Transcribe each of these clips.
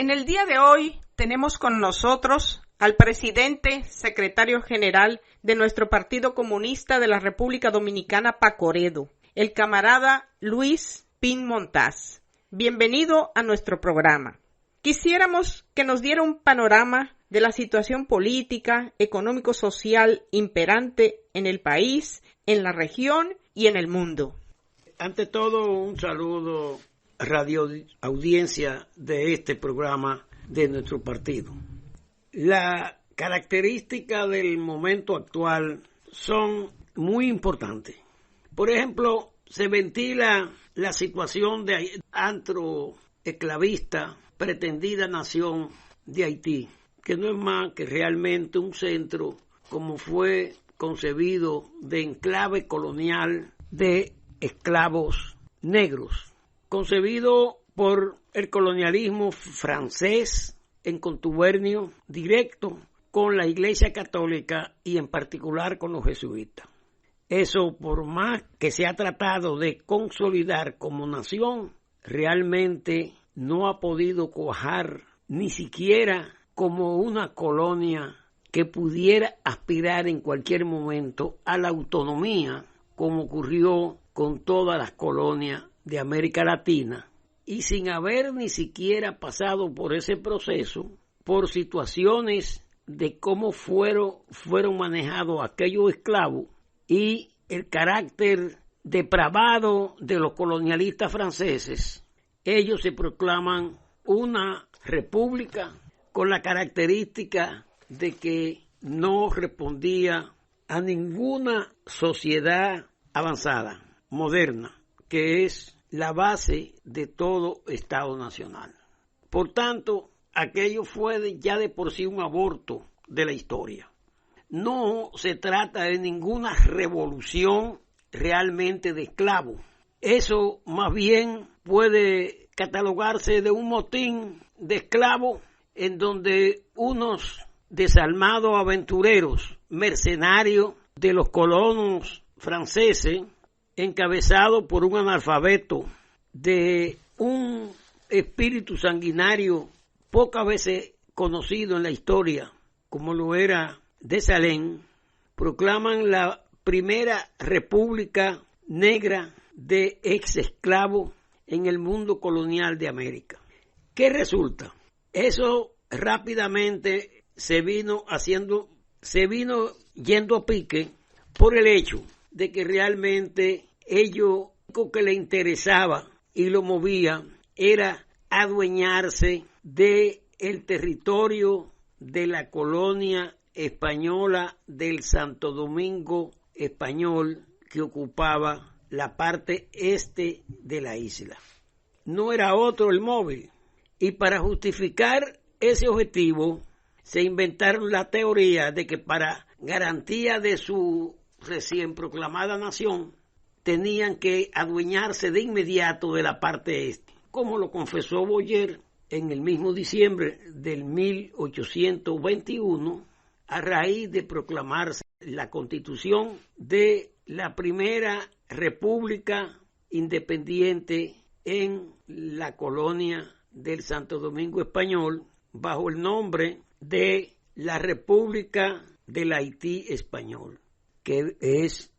En el día de hoy tenemos con nosotros al presidente, secretario general de nuestro Partido Comunista de la República Dominicana, Pacoredo, el camarada Luis Pin Montaz. Bienvenido a nuestro programa. Quisiéramos que nos diera un panorama de la situación política, económico-social imperante en el país, en la región y en el mundo. Ante todo, un saludo a radio audiencia de este programa de nuestro partido. La característica del momento actual son muy importantes. Por ejemplo, se ventila la situación de antroesclavista, pretendida nación de Haití, que no es más que realmente un centro, como fue concebido, de enclave colonial de esclavos negros, concebido por el colonialismo francés en contubernio directo con la Iglesia Católica y en particular con los jesuitas. Eso, por más que se ha tratado de consolidar como nación, realmente no ha podido cuajar ni siquiera como una colonia que pudiera aspirar en cualquier momento a la autonomía, como ocurrió con todas las colonias de América Latina, y sin haber ni siquiera pasado por ese proceso, por situaciones de cómo fueron manejados aquellos esclavos y el carácter depravado de los colonialistas franceses. Ellos se proclaman una república con la característica de que no respondía a ninguna sociedad avanzada, moderna, que es la base de todo Estado nacional. Por tanto, aquello fue ya de por sí un aborto de la historia. No se trata de ninguna revolución realmente de esclavos. Eso más bien puede catalogarse de un motín de esclavos en donde unos desalmados aventureros, mercenarios de los colonos franceses, encabezado por un analfabeto de un espíritu sanguinario pocas veces conocido en la historia, como lo era Dessalines, proclaman la primera república negra de ex esclavos en el mundo colonial de América. ¿Qué resulta? Eso rápidamente se vino yendo a pique por el hecho de que realmente ello lo que le interesaba y lo movía era adueñarse de el territorio de la colonia española del Santo Domingo español, que ocupaba la parte este de la isla. No era otro el móvil. Y para justificar ese objetivo se inventaron la teoría de que para garantía de su recién proclamada nación tenían que adueñarse de inmediato de la parte este, como lo confesó Boyer en el mismo diciembre del 1821, a raíz de proclamarse la constitución de la primera república independiente en la colonia del Santo Domingo español, bajo el nombre de la República del Haití español, que es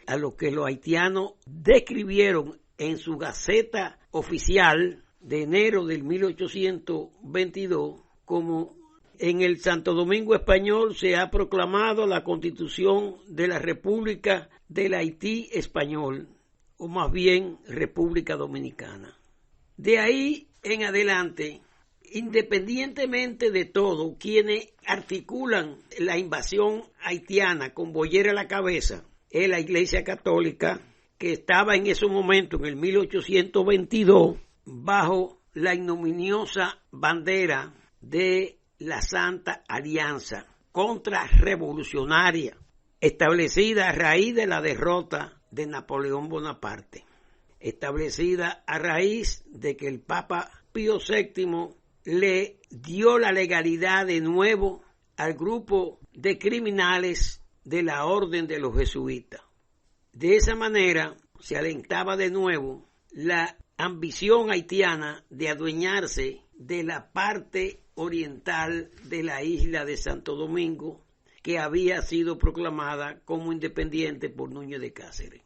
a lo que los haitianos describieron en su Gaceta Oficial de enero del 1822 como: en el Santo Domingo español se ha proclamado la Constitución de la República del Haití español, o más bien República Dominicana. De ahí en adelante, independientemente de todo, quienes articulan la invasión haitiana con Boyer a la cabeza es la Iglesia Católica, que estaba en ese momento, en el 1822, bajo la ignominiosa bandera de la Santa Alianza contrarrevolucionaria, establecida a raíz de la derrota de Napoleón Bonaparte, establecida a raíz de que el Papa Pío VII le dio la legalidad de nuevo al grupo de criminales de la Orden de los Jesuitas. De esa manera se alentaba de nuevo la ambición haitiana de adueñarse de la parte oriental de la isla de Santo Domingo, que había sido proclamada como independiente por Núñez de Cáceres.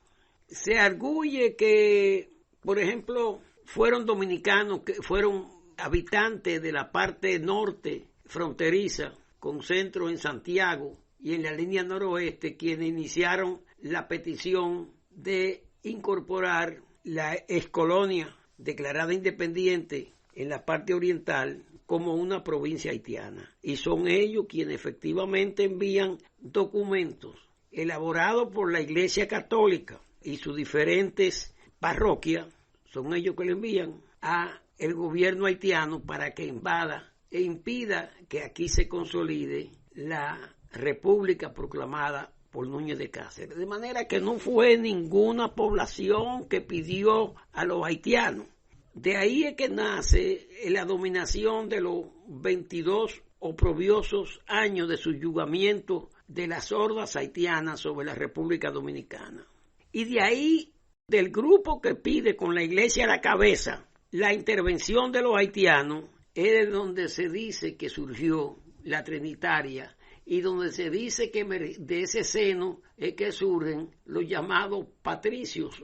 Se arguye que, por ejemplo, fueron dominicanos, que fueron habitantes de la parte norte fronteriza, con centro en Santiago y en la línea noroeste, quienes iniciaron la petición de incorporar la excolonia declarada independiente en la parte oriental como una provincia haitiana. Y son ellos quienes efectivamente envían documentos elaborados por la Iglesia Católica y sus diferentes parroquias, son ellos que le envían a el gobierno haitiano para que invada e impida que aquí se consolide la república proclamada por Núñez de Cáceres. De manera que no fue ninguna población que pidió a los haitianos. De ahí es que nace la dominación de los 22 oprobiosos años de subyugamiento de las hordas haitianas sobre la República Dominicana. Y de ahí, del grupo que pide con la iglesia a la cabeza la intervención de los haitianos, es de donde se dice que surgió la Trinitaria y donde se dice que de ese seno es que surgen los llamados patricios,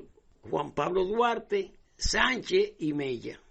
Juan Pablo Duarte, Sánchez y Mella,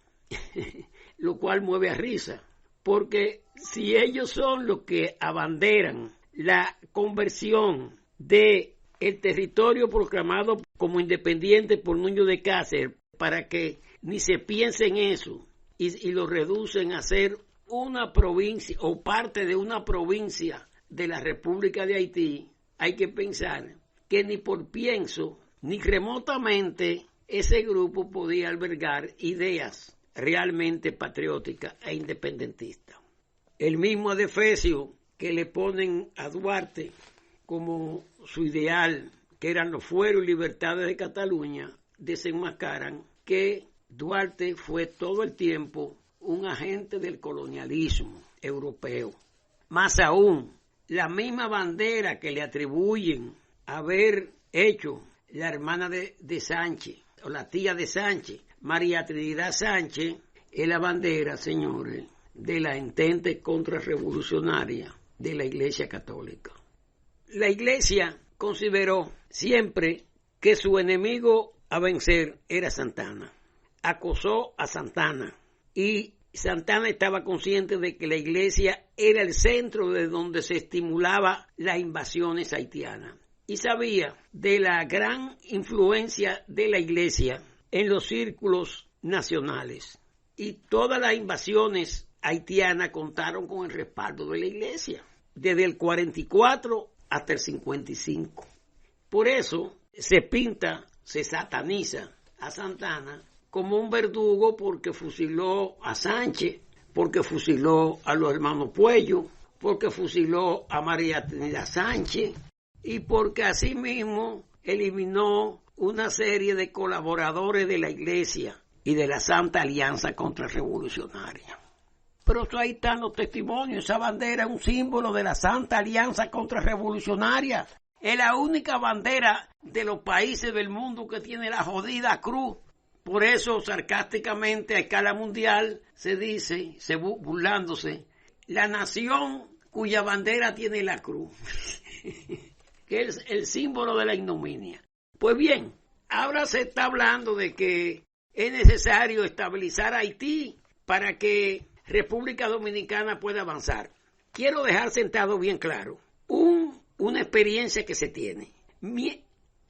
lo cual mueve a risa, porque si ellos son los que abanderan la conversión de el territorio proclamado como independiente por Núñez de Cáceres, para que ni se piense en eso y lo reducen a ser una provincia o parte de una provincia de la República de Haití, hay que pensar que ni por pienso ni remotamente ese grupo podía albergar ideas realmente patrióticas e independentistas. El mismo adefesio que le ponen a Duarte como su ideal, que eran los fueros y libertades de Cataluña, desenmascaran que Duarte fue todo el tiempo un agente del colonialismo europeo. Más aún, la misma bandera que le atribuyen haber hecho la hermana de Sánchez, o la tía de Sánchez, María Trinidad Sánchez, es la bandera, señores, de la entente contrarrevolucionaria de la Iglesia Católica. La Iglesia consideró siempre que su enemigo a vencer era Santana. Acosó a Santana y Santana estaba consciente de que la Iglesia era el centro de donde se estimulaba las invasiones haitianas y sabía de la gran influencia de la Iglesia en los círculos nacionales. Y todas las invasiones haitianas contaron con el respaldo de la Iglesia, desde el 44 hasta el 55. Por eso se pinta, se sataniza a Santana como un verdugo porque fusiló a Sánchez, porque fusiló a los hermanos Puello, porque fusiló a María Trinidad Sánchez y porque asimismo eliminó una serie de colaboradores de la Iglesia y de la Santa Alianza Contrarrevolucionaria. Pero ahí están los testimonios. Esa bandera es un símbolo de la Santa Alianza Contrarrevolucionaria. Es la única bandera de los países del mundo que tiene la jodida cruz. Por eso, sarcásticamente, a escala mundial, se dice, burlándose, la nación cuya bandera tiene la cruz, que es el símbolo de la ignominia. Pues bien, ahora se está hablando de que es necesario estabilizar a Haití para que República Dominicana pueda avanzar. Quiero dejar sentado bien claro una experiencia que se tiene.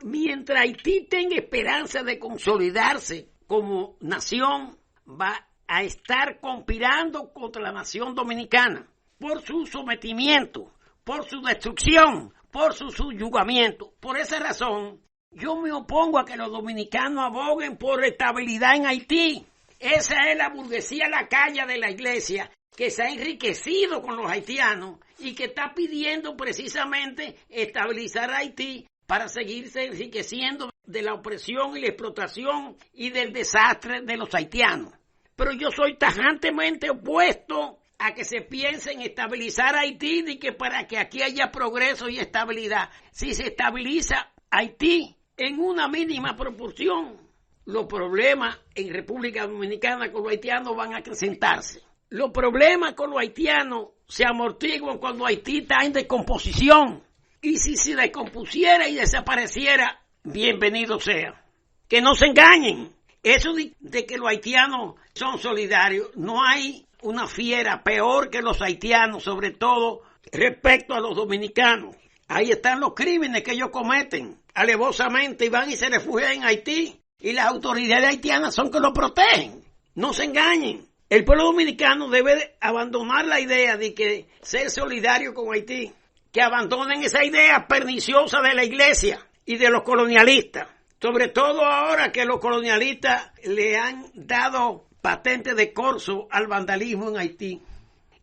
Mientras Haití tenga esperanza de consolidarse como nación, va a estar conspirando contra la nación dominicana por su sometimiento, por su destrucción, por su subyugamiento. Por esa razón, yo me opongo a que los dominicanos aboguen por estabilidad en Haití. Esa es la burguesía lacaya de la Iglesia que se ha enriquecido con los haitianos y que está pidiendo precisamente estabilizar a Haití para seguirse enriqueciendo de la opresión y la explotación y del desastre de los haitianos. Pero yo soy tajantemente opuesto a que se piense en estabilizar a Haití y que para que aquí haya progreso y estabilidad. Si se estabiliza Haití en una mínima proporción, los problemas en República Dominicana con los haitianos van a acrecentarse. Los problemas con los haitianos se amortiguan cuando Haití está en descomposición. Y si se descompusiera y desapareciera, bienvenido sea. Que no se engañen. Eso de que los haitianos son solidarios, no hay una fiera peor que los haitianos, sobre todo respecto a los dominicanos. Ahí están los crímenes que ellos cometen alevosamente y van y se refugian en Haití. Y las autoridades haitianas son que los protegen. No se engañen. El pueblo dominicano debe abandonar la idea de que ser solidario con Haití. Que abandonen esa idea perniciosa de la iglesia y de los colonialistas. Sobre todo ahora que los colonialistas le han dado patente de corso al vandalismo en Haití.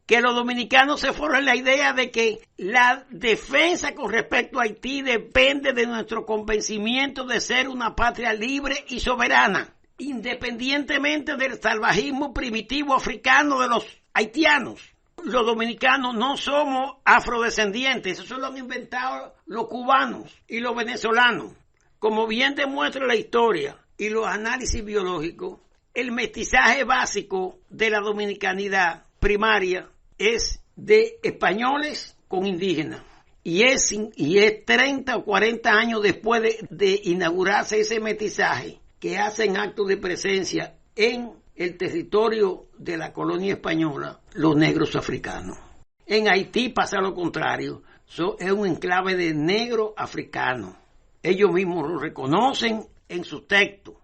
Que los dominicanos se forren la idea de que la defensa con respecto a Haití depende de nuestro convencimiento de ser una patria libre y soberana, independientemente del salvajismo primitivo africano de los haitianos. Los dominicanos no somos afrodescendientes, eso lo han inventado los cubanos y los venezolanos. Como bien demuestra la historia y los análisis biológicos, el mestizaje básico de la dominicanidad primaria es de españoles con indígenas. Y es 30 o 40 años después de inaugurarse ese mestizaje que hacen actos de presencia en el territorio de la colonia española los negros africanos. En Haití pasa lo contrario, es un enclave de negros africanos. Ellos mismos lo reconocen en sus textos.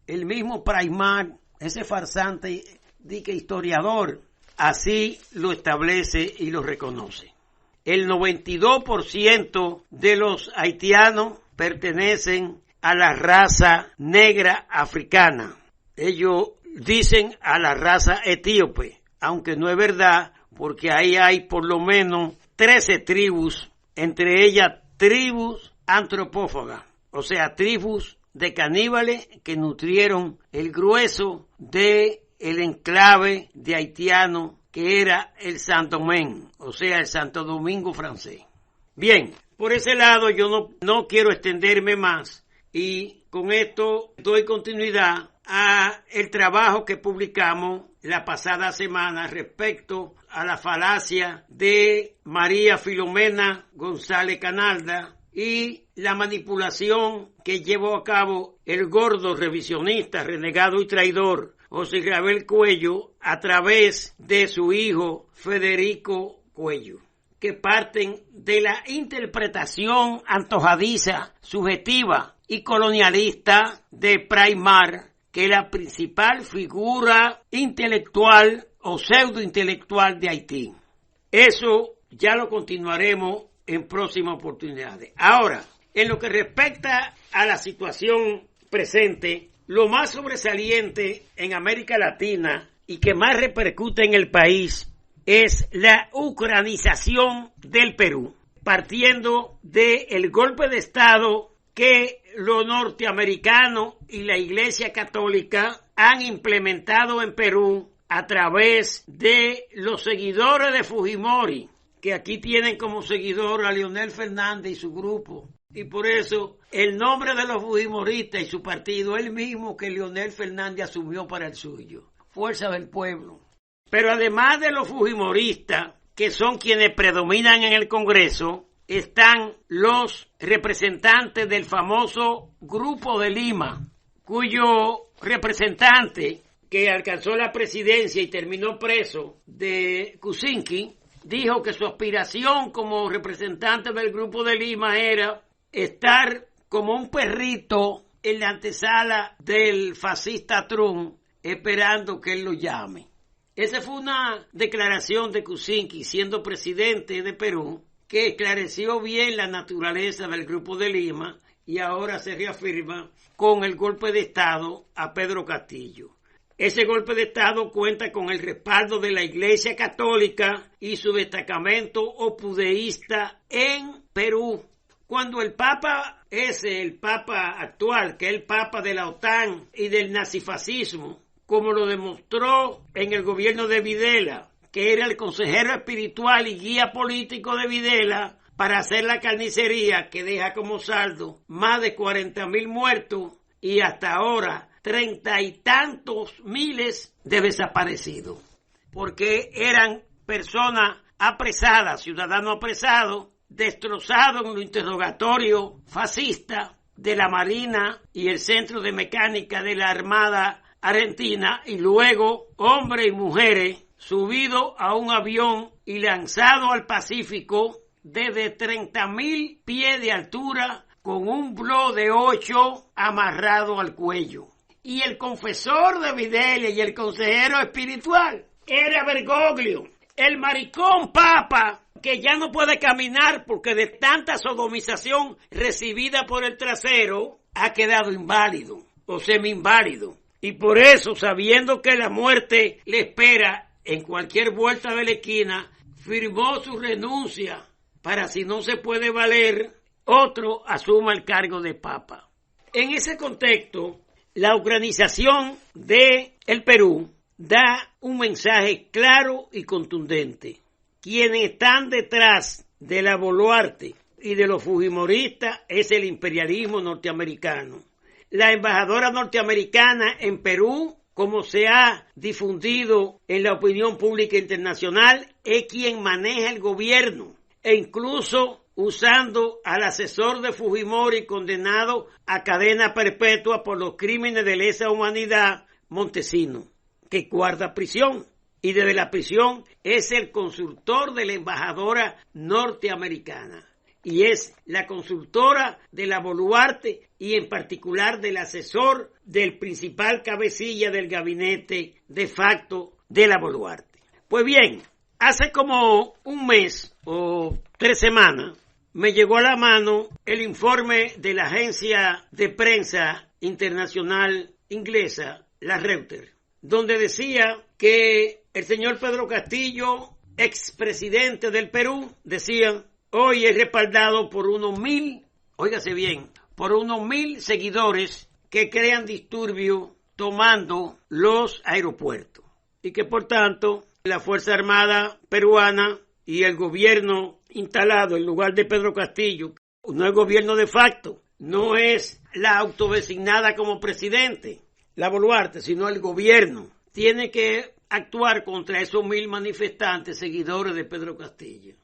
El mismo Praimar, ese farsante historiador, así lo establece y lo reconoce. El 92% de los haitianos pertenecen a la raza negra africana. Ellos dicen a la raza etíope, aunque no es verdad, porque ahí hay por lo menos 13 tribus, entre ellas tribus antropófagas, o sea, tribus de caníbales que nutrieron el grueso de el enclave de haitianos que era el Saint-Domingue, o sea, el Santo Domingo francés. Bien, por ese lado yo no quiero extenderme más y con esto doy continuidad a el trabajo que publicamos la pasada semana respecto a la falacia de María Filomena González Canalda y la manipulación que llevó a cabo el gordo revisionista, renegado y traidor José Israel Cuello a través de su hijo Federico Cuello, que parten de la interpretación antojadiza, subjetiva y colonialista de Praimar, que es la principal figura intelectual o pseudointelectual de Haití. Eso ya lo continuaremos en próximas oportunidades. Ahora, en lo que respecta a la situación presente, lo más sobresaliente en América Latina y que más repercute en el país es la ucranización del Perú, partiendo del golpe de Estado que los norteamericanos y la Iglesia Católica han implementado en Perú a través de los seguidores de Fujimori, que aquí tienen como seguidor a Leonel Fernández y su grupo. Y por eso el nombre de los fujimoristas y su partido es el mismo que Leonel Fernández asumió para el suyo, Fuerza del Pueblo. Pero además de los fujimoristas, que son quienes predominan en el Congreso, están los representantes del famoso Grupo de Lima, cuyo representante que alcanzó la presidencia y terminó preso de Kuczynski, dijo que su aspiración como representante del Grupo de Lima era estar como un perrito en la antesala del fascista Trump, esperando que él lo llame. Esa fue una declaración de Kuczynski, siendo presidente de Perú, que esclareció bien la naturaleza del Grupo de Lima y ahora se reafirma con el golpe de Estado a Pedro Castillo. Ese golpe de Estado cuenta con el respaldo de la Iglesia Católica y su destacamento opudeísta en Perú. Cuando el Papa el Papa actual, que es el Papa de la OTAN y del nazifascismo, como lo demostró en el gobierno de Videla, que era el consejero espiritual y guía político de Videla para hacer la carnicería que deja como saldo más de 40,000 muertos y hasta ahora 30 y tantos miles de desaparecidos. porque eran personas apresadas, ciudadanos apresados, destrozados en los interrogatorios fascistas de la Marina y el Centro de Mecánica de la Armada Argentina, y luego hombres y mujeres subidos a un avión y lanzados al Pacífico desde 30.000 pies de altura con un blog de 8 amarrado al cuello. Y el confesor de Videlia y el consejero espiritual era Bergoglio, el maricón papa que ya no puede caminar porque de tanta sodomización recibida por el trasero ha quedado inválido o semi-inválido. Y por eso, sabiendo que la muerte le espera en cualquier vuelta de la esquina, firmó su renuncia para, si no se puede valer, otro asuma el cargo de papa. En ese contexto, la ucranización del Perú da un mensaje claro y contundente. Quienes están detrás de la Boluarte y de los fujimoristas es el imperialismo norteamericano. La embajadora norteamericana en Perú, como se ha difundido en la opinión pública internacional, es quien maneja el gobierno, e incluso usando al asesor de Fujimori condenado a cadena perpetua por los crímenes de lesa humanidad, Montesino, que guarda prisión. Y desde la prisión es el consultor de la embajadora norteamericana. Y es la consultora de la Boluarte y en particular del asesor del principal cabecilla del gabinete de facto de la Boluarte. Pues bien, hace como un mes o 3 semanas me llegó a la mano el informe de la agencia de prensa internacional inglesa, la Reuters, donde decía que el señor Pedro Castillo, expresidente del Perú, decía, hoy es respaldado por unos 1.000, óigase bien, por unos 1.000 seguidores que crean disturbio tomando los aeropuertos. Y que por tanto la Fuerza Armada peruana y el gobierno instalado en lugar de Pedro Castillo, no es gobierno de facto, no es la autodesignada como presidente, la Boluarte, sino el gobierno, tiene que actuar contra esos 1.000 manifestantes seguidores de Pedro Castillo.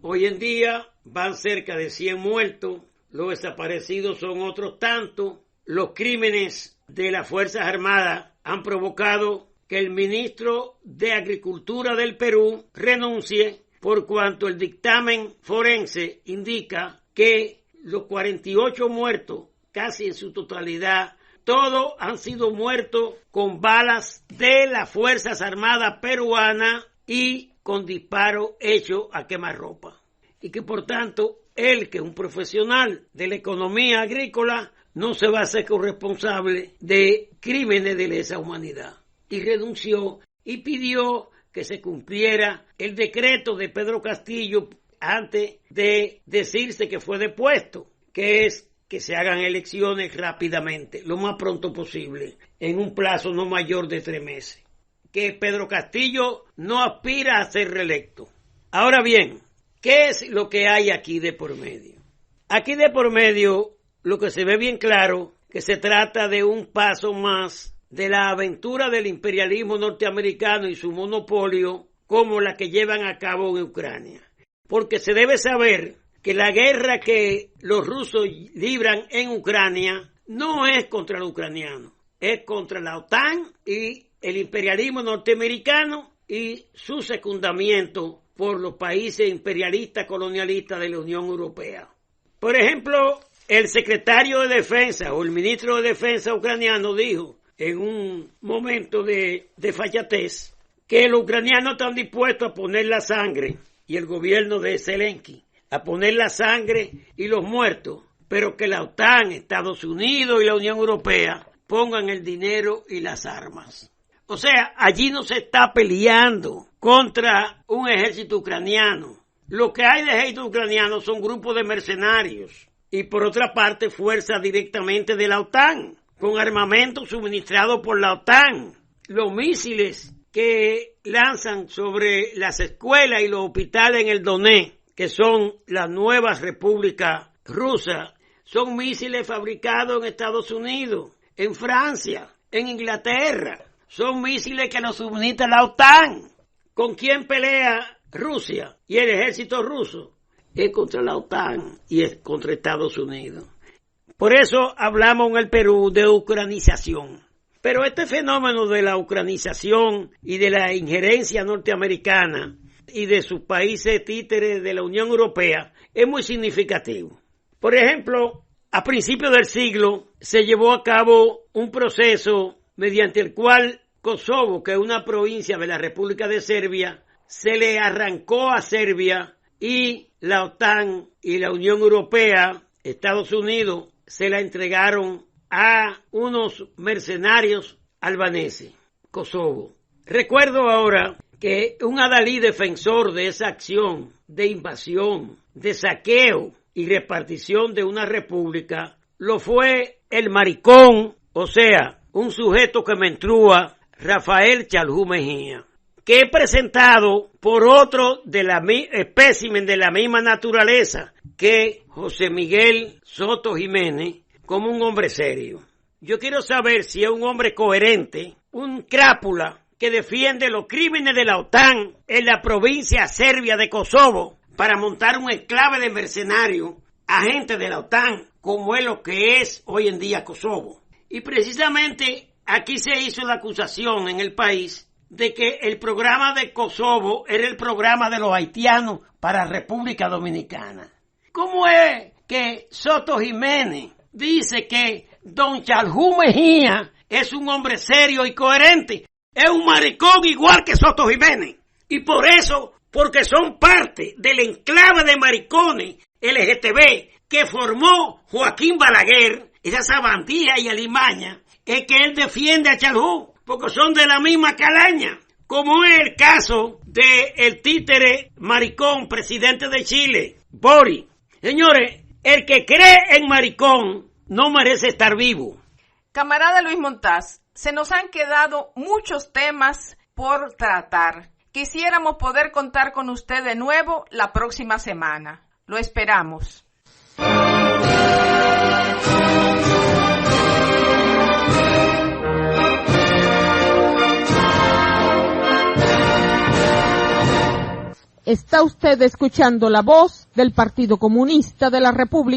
Hoy en día van cerca de 100 muertos, los desaparecidos son otros tantos, los crímenes de las Fuerzas Armadas han provocado que el ministro de Agricultura del Perú renuncie, por cuanto el dictamen forense indica que los 48 muertos, casi en su totalidad, todos han sido muertos con balas de las Fuerzas Armadas peruanas y con disparos hechos a quemarropa. Y que por tanto, él, que es un profesional de la economía agrícola, no se va a hacer corresponsable de crímenes de lesa humanidad. Y renunció y pidió que se cumpliera el decreto de Pedro Castillo antes de decirse que fue depuesto, que es que se hagan elecciones rápidamente, lo más pronto posible, en un plazo no mayor de 3 meses. Que Pedro Castillo no aspira a ser reelecto. Ahora bien, ¿qué es lo que hay aquí de por medio? Aquí de por medio, lo que se ve bien claro, que se trata de un paso más de la aventura del imperialismo norteamericano y su monopolio, como la que llevan a cabo en Ucrania. Porque se debe saber que la guerra que los rusos libran en Ucrania no es contra los ucranianos, es contra la OTAN y el imperialismo norteamericano y su secundamiento por los países imperialistas colonialistas de la Unión Europea. Por ejemplo, el secretario de Defensa o el ministro de Defensa ucraniano dijo en un momento de desfachatez que los ucranianos están dispuestos a poner la sangre, y el gobierno de Zelensky, a poner la sangre y los muertos, pero que la OTAN, Estados Unidos y la Unión Europea pongan el dinero y las armas. O sea, allí no se está peleando contra un ejército ucraniano. Lo que hay de ejército ucraniano son grupos de mercenarios y por otra parte fuerzas directamente de la OTAN, con armamento suministrado por la OTAN. Los misiles que lanzan sobre las escuelas y los hospitales en el Donetsk, que son las nuevas repúblicas rusas, son misiles fabricados en Estados Unidos, en Francia, en Inglaterra. Son misiles que nos suministra la OTAN. ¿Con quién pelea Rusia y el ejército ruso? Es contra la OTAN y es contra Estados Unidos. Por eso hablamos en el Perú de ucranización. Pero este fenómeno de la ucranización y de la injerencia norteamericana y de sus países títeres de la Unión Europea es muy significativo. Por ejemplo, a principios del siglo se llevó a cabo un proceso mediante el cual Kosovo, que es una provincia de la República de Serbia, se le arrancó a Serbia y la OTAN y la Unión Europea, Estados Unidos, se la entregaron a unos mercenarios albaneses, Kosovo. Recuerdo ahora que un adalí defensor de esa acción de invasión, de saqueo y repartición de una república, lo fue el maricón, o sea, un sujeto que menstrua, Rafael Chalhú Mejía, que he presentado por otro de la espécimen de la misma naturaleza que José Miguel Soto Jiménez, como un hombre serio. Yo quiero saber si es un hombre coherente, un crápula que defiende los crímenes de la OTAN en la provincia serbia de Kosovo para montar un enclave de mercenarios, agentes de la OTAN, como es lo que es hoy en día Kosovo. Y precisamente aquí se hizo la acusación en el país de que el programa de Kosovo era el programa de los haitianos para República Dominicana. ¿Cómo es que Soto Jiménez dice que don Chalhú Mejía es un hombre serio y coherente? Es un maricón igual que Soto Jiménez. Y por eso, porque son parte del enclave de maricones LGTB que formó Joaquín Balaguer, esa sabandía y alimaña, es que él defiende a Chalhú, porque son de la misma calaña, como es el caso de el títere maricón presidente de Chile, Boric. Señores, el que cree en maricón no merece estar vivo. Camarada Luis Montaz, se nos han quedado muchos temas por tratar. Quisiéramos poder contar con usted de nuevo la próxima semana. Lo esperamos. Está usted escuchando la voz del Partido Comunista de la República.